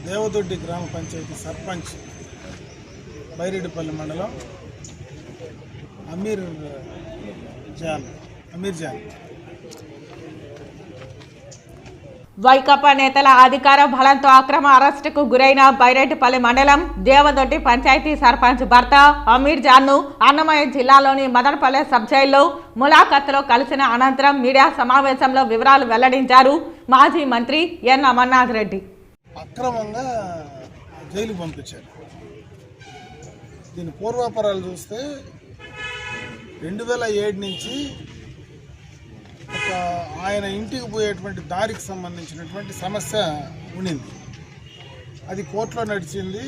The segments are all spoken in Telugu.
దేవదొడ్డి గ్రామ పంచాయతీ సర్పంచ్ బైరెడ్డిపల్లి మండలం అమీర్ జాన్ వైకాపా నేతల అధికార బలంతో అక్రమ అరెస్టుకు గురైన బైరెడ్డిపల్లి మండలం దేవదొడ్డి పంచాయతీ సర్పంచ్ భర్త అమీర్ జాన్ను అన్నమయ్య జిల్లాలోని మదనపల్లె సబ్ జైల్లో ములాఖత్లో కలిసిన అనంతరం మీడియా సమావేశంలో వివరాలు వెల్లడించారు మాజీ మంత్రి ఎన్ అమర్నాథ్ రెడ్డి. అక్రమంగా జైలు పంపించారు. దీని పూర్వాపరాలు చూస్తే 2007 నుంచి ఆయన ఇంటికి పోయేటువంటి దారికి సంబంధించినటువంటి సమస్య ఉండింది. అది కోర్టులో నడిచింది.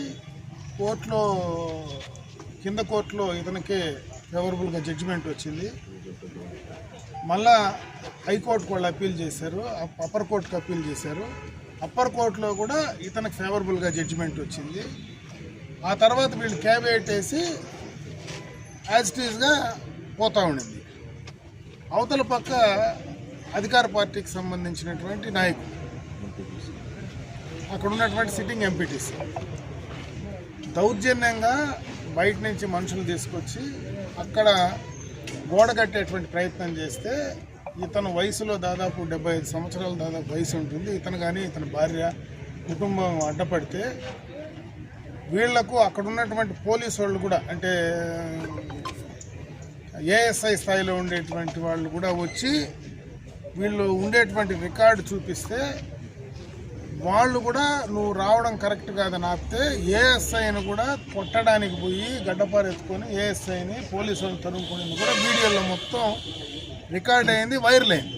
కింద కోర్టులో ఇతనికే ఫేవరబుల్గా జడ్జిమెంట్ వచ్చింది. మళ్ళా హైకోర్టుకు వాళ్ళు అప్పీల్ చేశారు, అప్పర్ కోర్టుకు అప్పీల్ చేశారు. అప్పర్ కోర్టులో కూడా ఇతనికి ఫేవరబుల్గా జడ్జిమెంట్ వచ్చింది. ఆ తర్వాత వీళ్ళు క్యాబినెట్ వేసి యాజ్ ఇట్ ఈజ్గా పోతూ ఉండింది. అవతల పక్క అధికార పార్టీకి సంబంధించినటువంటి నాయకులు, అక్కడ ఉన్నటువంటి సిట్టింగ్ ఎంపీటీసీ దౌర్జన్యంగా బయట నుంచి మనుషులు తీసుకొచ్చి అక్కడ గోడ కట్టేటువంటి ప్రయత్నం చేస్తే ఇతను వయసులో దాదాపు 75 సంవత్సరాలు దాదాపు వయసు ఉంటుంది. ఇతను కానీ ఇతని భార్య కుటుంబం అడ్డపడితే వీళ్లకు అక్కడ ఉన్నటువంటి పోలీసు వాళ్ళు కూడా, అంటే ఏఎస్ఐ స్థాయిలో ఉండేటువంటి వాళ్ళు కూడా వచ్చి వీళ్ళు ఉండేటువంటి రికార్డు చూపిస్తే వాళ్ళు కూడా నువ్వు రావడం కరెక్ట్ కాదని ఆపితే ఏఎస్ఐని కూడా కొట్టడానికి పోయి గడ్డపారు ఎత్తుకొని ఏఎస్ఐని పోలీసు వాళ్ళు తరుముకునేది కూడా వీడియోలో మొత్తం రికార్డ్ అయింది, వైరల్ అయింది.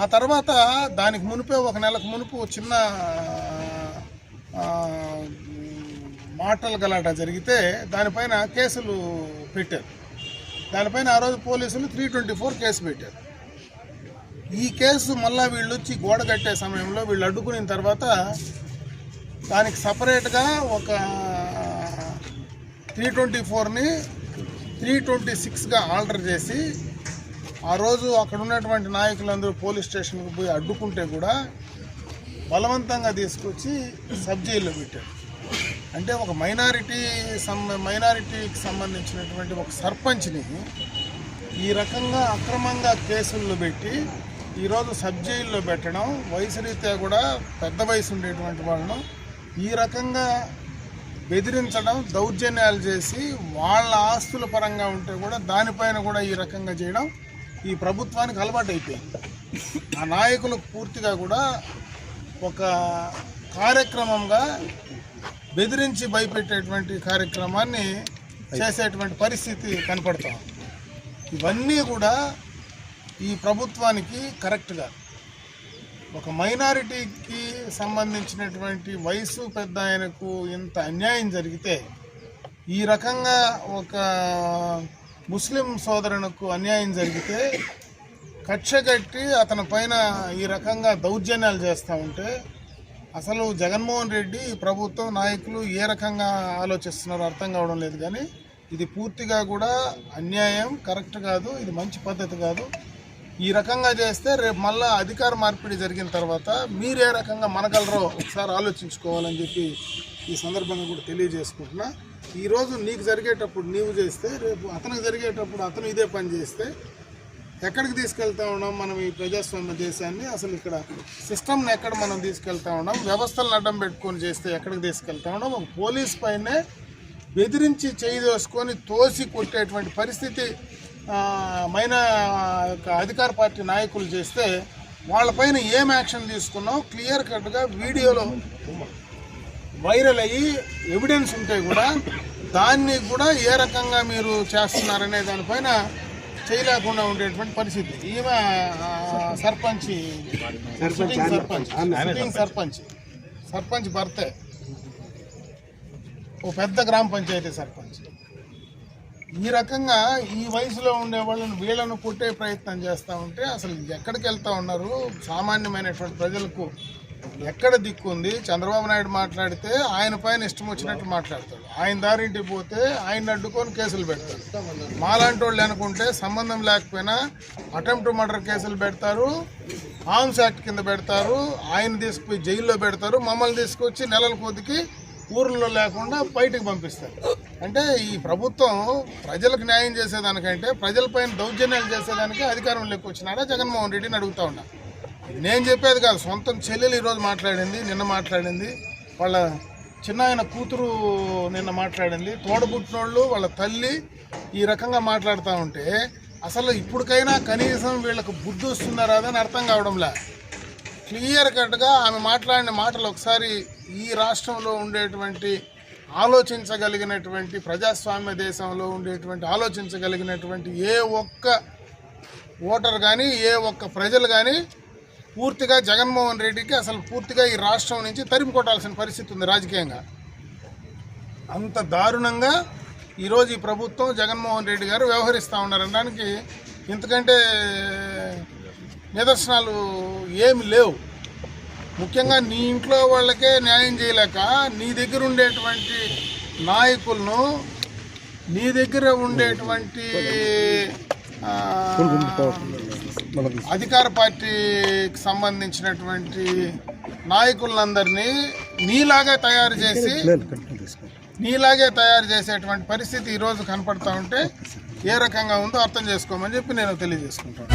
ఆ తర్వాత దానికి మునిపే ఒక నెలకు మునుపు చిన్న మాటల గలాట జరిగితే దానిపైన కేసులు పెట్టారు. దానిపైన ఆ రోజు పోలీసులు 324 కేసు పెట్టారు. ఈ కేసు మళ్ళీ వీళ్ళు వచ్చి గోడ కట్టే సమయంలో వీళ్ళు అడ్డుకున్న తర్వాత దానికి సపరేట్గా ఒక 324ని 326గా ఆల్టర్ చేసి ఆ రోజు అక్కడ ఉన్నటువంటి నాయకులందరూ పోలీస్ స్టేషన్కి పోయి అడ్డుకుంటే కూడా బలవంతంగా తీసుకొచ్చి సబ్ జైల్లో పెట్టారు. అంటే ఒక మైనారిటీకి సంబంధించినటువంటి ఒక సర్పంచ్ని ఈ రకంగా అక్రమంగా కేసుల్లో పెట్టి ఈరోజు సబ్ జైల్లో పెట్టడం, వయసు రీత్యా కూడా పెద్ద వయసు ఉండేటువంటి వాళ్ళను ఈ రకంగా బెదిరించడం, దౌర్జన్యాలు చేసి వాళ్ళ ఆస్తుల పరంగా ఉంటే కూడా దానిపైన కూడా ఈ రకంగా చేయడం ఈ ప్రభుత్వానికి అలవాటు అయిపోయింది. ఆ నాయకులకు పూర్తిగా కూడా ఒక కార్యక్రమంగా బెదిరించి భయపెట్టేటువంటి కార్యక్రమాన్ని చేసేటువంటి పరిస్థితి కనపడతాం. ఇవన్నీ కూడా ఈ ప్రభుత్వానికి కరెక్ట్గా ఒక మైనారిటీకి సంబంధించినటువంటి వయసు పెద్ద ఆయనకు ఇంత అన్యాయం జరిగితే, ఈ రకంగా ఒక ముస్లిం సోదరునికి అన్యాయం జరిగితే కక్షగట్టి అతని పైన ఈ రకంగా దౌర్జన్యాలు చేస్తూ ఉంటే అసలు జగన్మోహన్ రెడ్డి ప్రభుత్వం నాయకులు ఏ రకంగా ఆలోచిస్తున్నారో అర్థం కావడం లేదు. కానీ ఇది పూర్తిగా కూడా అన్యాయం, కరెక్ట్ కాదు, ఇది మంచి పద్ధతి కాదు. ఈ రకంగా చేస్తే రేపు మళ్ళా అధికార మార్పిడి జరిగిన తర్వాత మీరు ఏ రకంగా మనగలరో ఒకసారి ఆలోచించుకోవాలని చెప్పి ఈ సందర్భంగా కూడా తెలియజేసుకుంటున్నా. ఈరోజు నీకు జరిగేటప్పుడు నీవు చేస్తే రేపు అతనికి జరిగేటప్పుడు అతను ఇదే పని చేస్తే ఎక్కడికి తీసుకెళ్తా ఉన్నాం మనం ఈ ప్రజాస్వామ్య దేశాన్ని? అసలు ఇక్కడ సిస్టమ్ని ఎక్కడ మనం తీసుకెళ్తా ఉన్నాం? వ్యవస్థలను అడ్డం పెట్టుకొని చేస్తే ఎక్కడికి తీసుకెళ్తా ఉన్నాం? ఒక పోలీస్ పైనే బెదిరించి చేయి దోసుకొని తోసి కొట్టేటువంటి పరిస్థితి అధికార పార్టీ నాయకులు చేస్తే వాళ్ళపైన ఏం యాక్షన్ తీసుకున్నాం క్లియర్ కట్గా వీడియోలో వైరల్ అయ్యి ఎవిడెన్స్ ఉంటే కూడా దాన్ని కూడా ఏ రకంగా మీరు చేస్తున్నారనే దానిపైన చేయలేకుండా ఉండేటువంటి పరిస్థితి. ఈమె సర్పంచ్ భర్తే ఓ పెద్ద గ్రామ పంచాయతీ సర్పంచ్. ఈ రకంగా ఈ వయసులో ఉండే వాళ్ళని వీళ్ళను కొట్టే ప్రయత్నం చేస్తూ ఉంటే అసలు ఎక్కడికి వెళ్తూ ఉన్నారు? సామాన్యమైనటువంటి ప్రజలకు ఎక్కడ దిక్కు ఉంది? చంద్రబాబు నాయుడు మాట్లాడితే ఆయన పైన ఇష్టం వచ్చినట్టు మాట్లాడతాడు, ఆయన దారింటికి పోతే ఆయన అడ్డుకొని కేసులు పెడతాడు. మాలాంటి వాళ్ళు అనుకుంటే సంబంధం లేకపోయినా అటెంప్ట్ మర్డర్ కేసులు పెడతారు, ఆర్మ్స్ యాక్ట్ కింద పెడతారు, ఆయన తీసుకుపోయి జైల్లో పెడతారు, మమ్మల్ని తీసుకొచ్చి నెలల కొద్దికి ఊర్లో లేకుండా బయటకు పంపిస్తారు. అంటే ఈ ప్రభుత్వం ప్రజలకు న్యాయం చేసేదానికంటే ప్రజలపైన దౌర్జన్యాలు చేసేదానికి అధికారంలోకి వచ్చినారా జగన్మోహన్ రెడ్డిని అడుగుతా ఉన్నా. నేను చెప్పేది కాదు, సొంతం చెల్లెలు ఈరోజు మాట్లాడింది, నిన్న మాట్లాడింది, వాళ్ళ చిన్న ఆయన కూతురు నిన్న మాట్లాడింది, తోడబుట్టినోళ్ళు వాళ్ళ తల్లి ఈ రకంగా మాట్లాడుతూ ఉంటే అసలు ఇప్పటికైనా కనీసం వీళ్ళకు బుద్ధి వస్తుందా రాదని అర్థం కావడంలే. క్లియర్ కట్గా ఆమె మాట్లాడిన మాటలు ఒకసారి ఈ రాష్ట్రంలో ఉండేటువంటి ఆలోచించగలిగినటువంటి ప్రజాస్వామ్య దేశంలో ఉండేటువంటి ఆలోచించగలిగినటువంటి ఏ ఒక్క ఓటర్ కానీ ఏ ఒక్క ప్రజలు కానీ పూర్తిగా జగన్మోహన్ రెడ్డికి అసలు పూర్తిగా ఈ రాష్ట్రం నుంచి తరిమి కొట్టాల్సిన పరిస్థితి ఉంది రాజకీయంగా. అంత దారుణంగా ఈరోజు ఈ ప్రభుత్వం జగన్మోహన్ రెడ్డి గారు వ్యవహరిస్తూ ఉన్నారనడానికి ఇంతకంటే నిదర్శనాలు ఏమి లేవు. ముఖ్యంగా నీ ఇంట్లో వాళ్ళకే న్యాయం చేయలేక నీ దగ్గర ఉండేటువంటి నాయకులను, నీ దగ్గర ఉండేటువంటి అధికార పార్టీకి సంబంధించినటువంటి నాయకులందరినీ నీలాగే తయారు చేసేటువంటి పరిస్థితి ఈరోజు కనపడతా ఉంటే ఏ రకంగా ఉందో అర్థం చేసుకోమని చెప్పి నేను తెలియజేసుకుంటాను.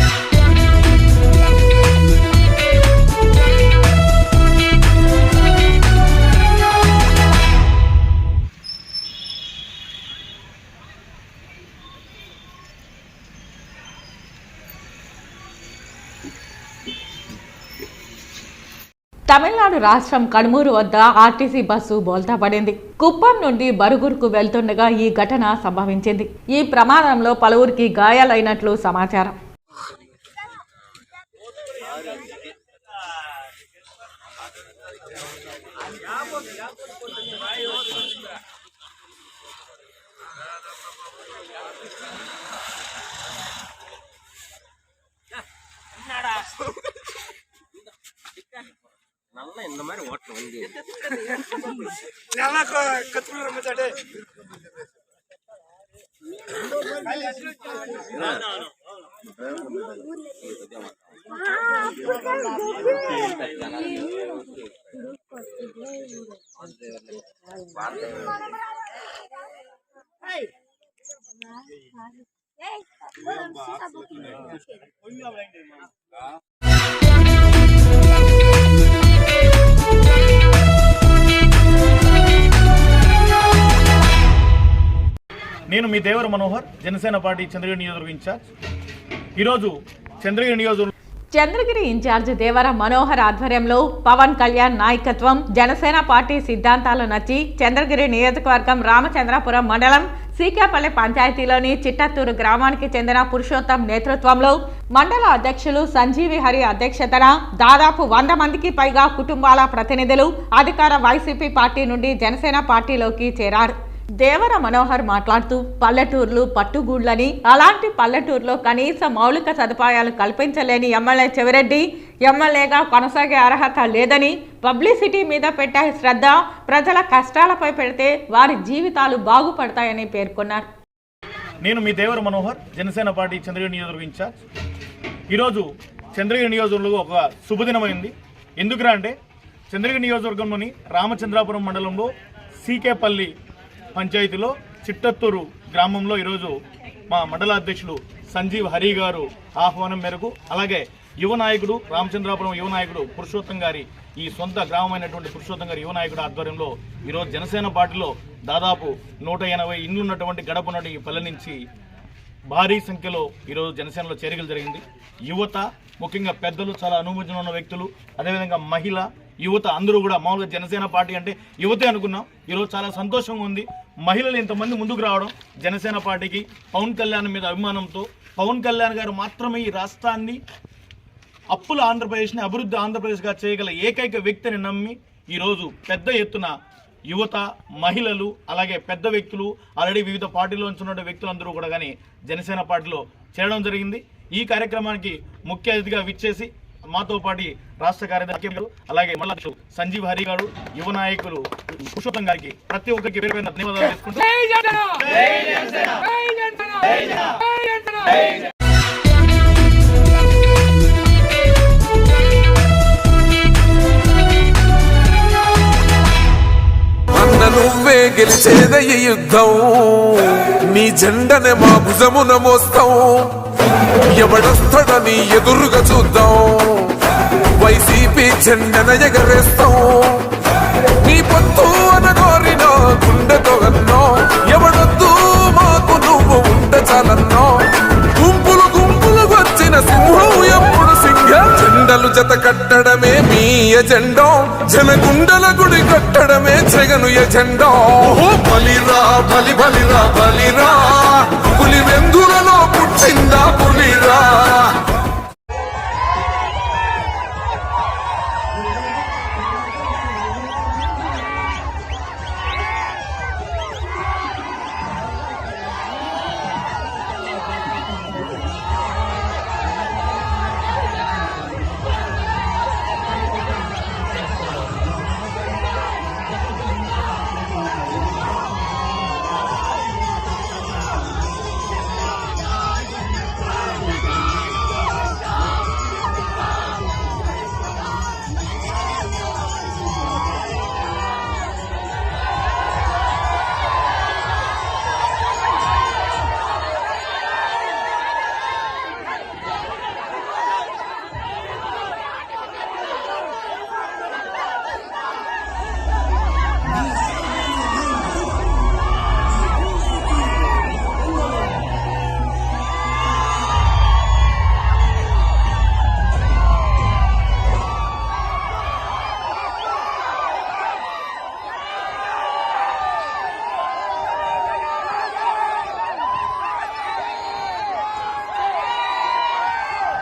తమిళనాడు రాష్ట్రం కడుమూరు వద్ద ఆర్టీసీ బస్సు బోల్తా పడింది. కుప్పం నుండి బరుగురుకు వెళ్తుండగా ఈ ఘటన సంభవించింది. ఈ ప్రమాదంలో పలువురికి గాయాలైనట్లు సమాచారం. இந்த மாதிரி ஓட்டணும் வண்டி నేను మీ దేవర మనోహర్, జనసేన పార్టీ చంద్రగిరి నియోజకవర్గ ఇన్ఛార్జ్. ఈరోజు చంద్రగిరి చంద్రగిరి ఇన్ఛార్జ్ దేవర మనోహర్ ఆధ్వర్యంలో పవన్ కళ్యాణ్ నాయకత్వం, జనసేన పార్టీ సిద్ధాంతాలు నచ్చి చంద్రగిరి నియోజకవర్గం రామచంద్రాపురం మండలం సీకేపల్లి పంచాయతీలోని చిట్టత్తూరు గ్రామానికి చెందిన పురుషోత్తం నేతృత్వంలో మండల అధ్యక్షులు సంజీవి హరి అధ్యక్షతన దాదాపు 100 మందికి పైగా కుటుంబాల ప్రతినిధులు అధికార వైసీపీ పార్టీ నుండి జనసేన పార్టీలోకి చేరారు. దేవర మనోహర్ మాట్లాడుతూ పల్లెటూర్లు పట్టుగూడ్లని, అలాంటి పల్లెటూరులో కనీస మౌలిక సదుపాయాలు కల్పించలేని ఎమ్మెల్యే చెవిరెడ్డి ఎమ్మెల్యేగా కొనసాగే అర్హత లేదని, పబ్లిసిటీ మీద పెట్టే శ్రద్ధ ప్రజల కష్టాలపై పెడితే వారి జీవితాలు బాగుపడతాయని పేర్కొన్నారు. నేను మీ దేవర మనోహర్, జనసేన పార్టీ చంద్రగిరి నియోజకవర్గ ఇన్ఛార్జ్. ఈరోజు చంద్రగిరి నియోజకవర్గంలో ఒక శుభదినమైంది. ఎందుకురా అంటే చంద్రగిరి నియోజకవర్గంలోని రామచంద్రాపురం మండలంలో సీకేపల్లి పంచాయతీలో చిట్టత్తూరు గ్రామంలో ఈరోజు మా మండల అధ్యక్షులు సంజీవ్ హరి గారు ఆహ్వానం మేరకు, అలాగే యువ నాయకుడు రామచంద్రాపురం యువ నాయకుడు పురుషోత్తం గారి ఈ సొంత గ్రామమైనటువంటి పురుషోత్తం గారి యువ నాయకుడు ఆధ్వర్యంలో ఈరోజు జనసేన పార్టీలో దాదాపు 180 ఇండ్లు ఉన్నటువంటి గడప నుండి ఈ పల్లె నుంచి భారీ సంఖ్యలో ఈరోజు జనసేనలో చేరికలు జరిగింది. యువత, ముఖ్యంగా పెద్దలు, చాలా అనుభవం ఉన్న వ్యక్తులు, అదేవిధంగా మహిళ, యువత అందరూ కూడా మామూలుగా జనసేన పార్టీ అంటే యువతే అనుకున్నాం. ఈరోజు చాలా సంతోషంగా ఉంది. మహిళలు ఇంతమంది ముందుకు రావడం జనసేన పార్టీకి, పవన్ కళ్యాణ్ మీద అభిమానంతో, పవన్ కళ్యాణ్ గారు మాత్రమే ఈ రాష్ట్రాన్ని అప్పుల ఆంధ్రప్రదేశ్ని అభివృద్ధి ఆంధ్రప్రదేశ్గా చేయగల ఏకైక వ్యక్తిని నమ్మి ఈరోజు పెద్ద ఎత్తున యువత, మహిళలు, అలాగే పెద్ద వ్యక్తులు, ఆల్రెడీ వివిధ పార్టీలోంచి ఉన్న వ్యక్తులందరూ కూడా కానీ జనసేన పార్టీలో చేరడం జరిగింది. ఈ కార్యక్రమానికి ముఖ్య అతిథిగా విచ్చేసి మాతో పాటు రాష్ట్ర కార్యదర్శి అలాగే సంజీవ్ హరి గారు, యువ నాయకులు పురుషోత్తం గారికి ప్రతి ఒక్కరికి పేరు పైన ధన్యవాదాలు చేసుకుంటూ గెలిచేదయ్య యుద్ధం నీ జెండనే మా భుజమున మోస్తాం ఎవడొస్తాడని ఎదురుగా చూద్దాం వైసీపీ జెండన ఎగరేస్తాం నీ పొత్తు అనగోరిన గుండెతో అన్నో ఎవడొద్దు మాకు నువ్వు ఉంటే చాలన్నో గుంపులు గుంపులు వచ్చిన సింహం ఎప్పుడు సింహ జెండలు జత కట్టడమే మీ ఎజెండో జనగుండల గుడి కట్టడమే జగను ఎజెండో బలిరా బలి బలిరా బలిరా పులి వెందులలో పుట్టిందా పులిరా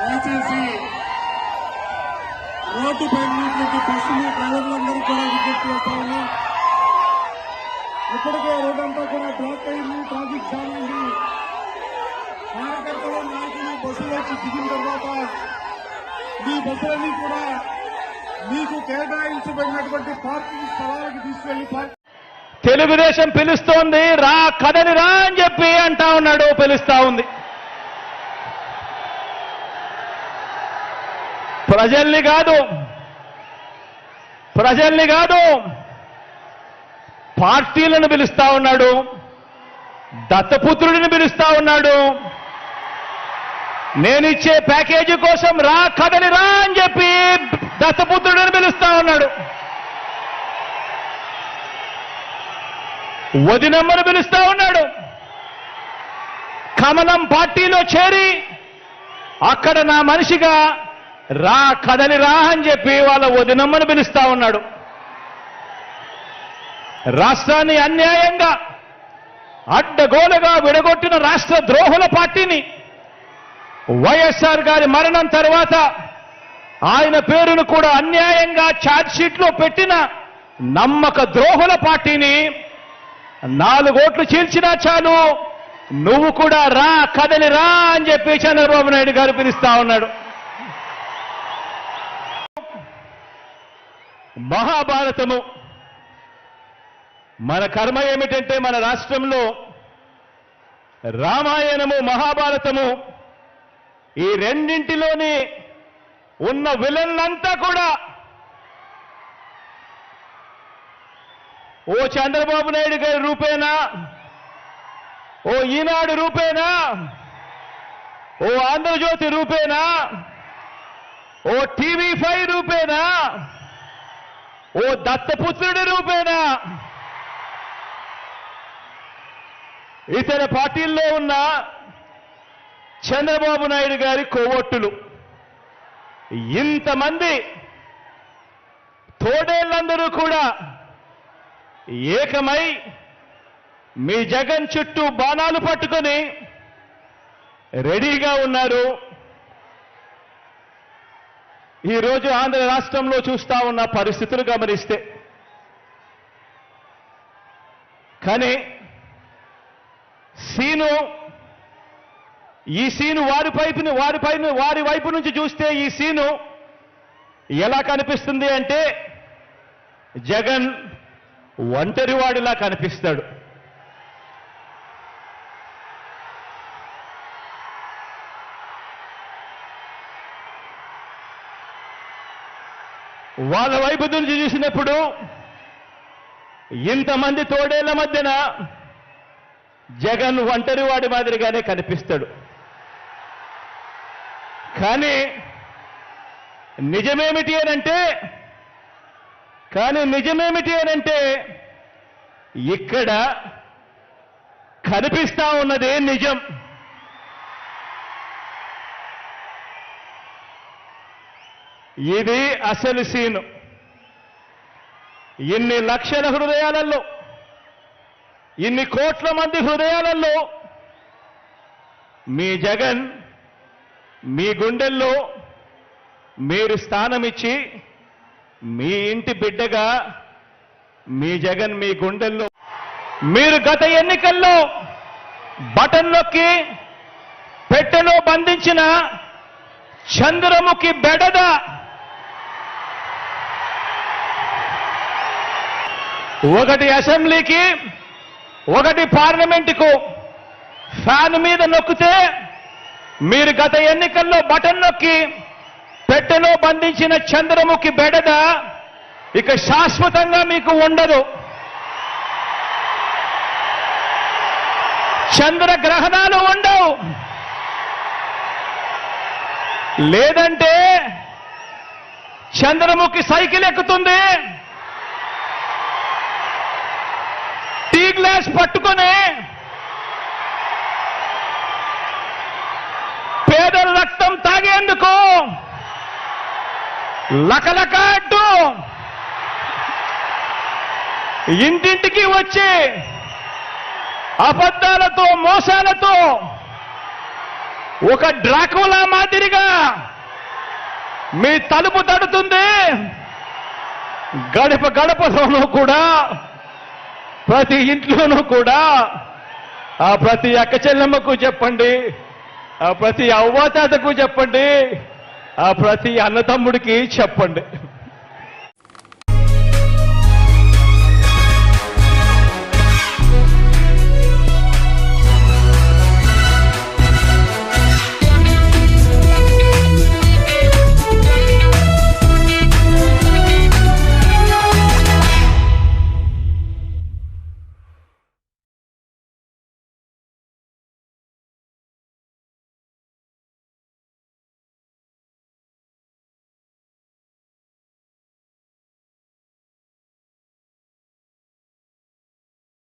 దయచేసి రోడ్డుపై ఉన్నటువంటి బస్సులు డ్రైవర్లందరూ కూడా విజ్ఞప్తి చేస్తామని ఇప్పటికే రోడ్డంతా కూడా బ్లాక్ అయింది, ట్రాఫిక్ జామ్ అయింది. కార్యకర్తలు నాయకులు బస్సులోకి దిగిన తర్వాత ఈ బస్సులన్నీ కూడా మీకు కేటాయించబడినటువంటి పార్కింగ్ స్థలాలకు తీసుకెళ్లి తెలుగుదేశం పిలుస్తోంది, రా కదలి రా అని చెప్పి అంటా ఉన్నాడు, పిలుస్తా ఉంది. ప్రజల్ని కాదు పార్టీలను పిలుస్తా ఉన్నాడు, దత్తపుత్రుడిని పిలుస్తా ఉన్నాడు. నేనిచ్చే ప్యాకేజీ కోసం రా కదలి రా అని చెప్పి దత్తపుత్రుడిని పిలుస్తా ఉన్నాడు. వదినమ్మను పిలుస్తా ఉన్నాడు. కమలం పార్టీలో చేరి అక్కడ నా మనిషిగా రా కదలి రా అని చెప్పి వాళ్ళ వదినమ్మను పిలుస్తా ఉన్నాడు. రాష్ట్రాన్ని అన్యాయంగా అడ్డగోలుగా విడగొట్టిన రాష్ట్ర ద్రోహుల పార్టీని వైఎస్ఆర్ గారి మరణం తర్వాత ఆయన పేరును కూడా అన్యాయంగా ఛార్జ్షీట్లో పెట్టిన నమ్మక ద్రోహుల పార్టీని 4 ఓట్లు చీల్చినా చాలు నువ్వు కూడా రా కదలి రా అని చెప్పి చంద్రబాబు నాయుడు గారు పిలుస్తా ఉన్నాడు. మహాభారతము మన కర్మ ఏమిటంటే మన రాష్ట్రంలో రామాయణము మహాభారతము ఈ రెండింటిలోని ఉన్న విలన్లంతా కూడా ఓ చంద్రబాబు నాయుడు గారి రూపేనా, ఓ ఈనాడు రూపేనా, ఓ ఆంధ్రజ్యోతి రూపేనా, ఓ టీవీ5 రూపేనా, ఓ దత్తపుత్రుడి రూపేనా, ఇతర పార్టీల్లో ఉన్న చంద్రబాబు నాయుడు గారి కోవొట్టులు, ఇంతమంది తోడేళ్లందరూ కూడా ఏకమై మీ జగన్ చుట్టూ బాణాలు పట్టుకొని రెడీగా ఉన్నారు. ఈరోజు ఆంధ్ర రాష్ట్రంలో చూస్తా ఉన్న పరిస్థితులు గమనిస్తే, కానీ ఈ సీను వారి వైపు నుంచి చూస్తే ఈ సీను ఎలా కనిపిస్తుంది అంటే జగన్ ఒంటరివాడిలా కనిపిస్తాడు. వాళ్ళ వైపు నుంచి చూసినప్పుడు ఇంతమంది తోడేళ్ల మధ్యన జగన్ ఒంటరి వాడి మాదిరిగానే కనిపిస్తాడు. కానీ నిజమేమిటి అనంటే ఇక్కడ కనిపిస్తా ఉన్నదే నిజం. ఇది అసలు సీను. ఇన్ని లక్షల హృదయాలలో, ఇన్ని కోట్ల మంది హృదయాలలో మీ జగన్ మీ గుండెల్లో మీరు స్థానమిచ్చి, మీ ఇంటి బిడ్డగా మీ జగన్ మీ గుండెల్లో. మీరు గత ఎన్నికల్లో బటన్ నొక్కి పెట్టెలో బంధించిన చంద్రముఖి బెడద ఒకటి అసెంబ్లీకి, ఒకటి పార్లమెంటుకు ఫ్యాన్ మీద నొక్కితే, మీరు గత ఎన్నికల్లో బటన్ నొక్కి పెట్టెలో బంధించిన చంద్రముఖి బెడద ఇక శాశ్వతంగా మీకు ఉండదు. చంద్రగ్రహణాలు ఉండవు. లేదంటే చంద్రముఖి సైకిల్ ఎక్కుతుంది, టీ గ్లాస్ పట్టుకొని పేదల రక్తం తాగేందుకు లకలక అంటూ ఇంటింటికి వచ్చి అబద్ధాలతో, మోసాలతో ఒక డ్రాకులా మాదిరిగా మీ తలుపు తడుతుంది. గడప గడపలోనూ కూడా, ప్రతి ఇంట్లోనూ కూడా ఆ ప్రతి అక్క చెల్లెమ్మకు చెప్పండి, ఆ ప్రతి అవ్వాతాతకు చెప్పండి, ఆ ప్రతి అన్నతమ్ముడికి చెప్పండి.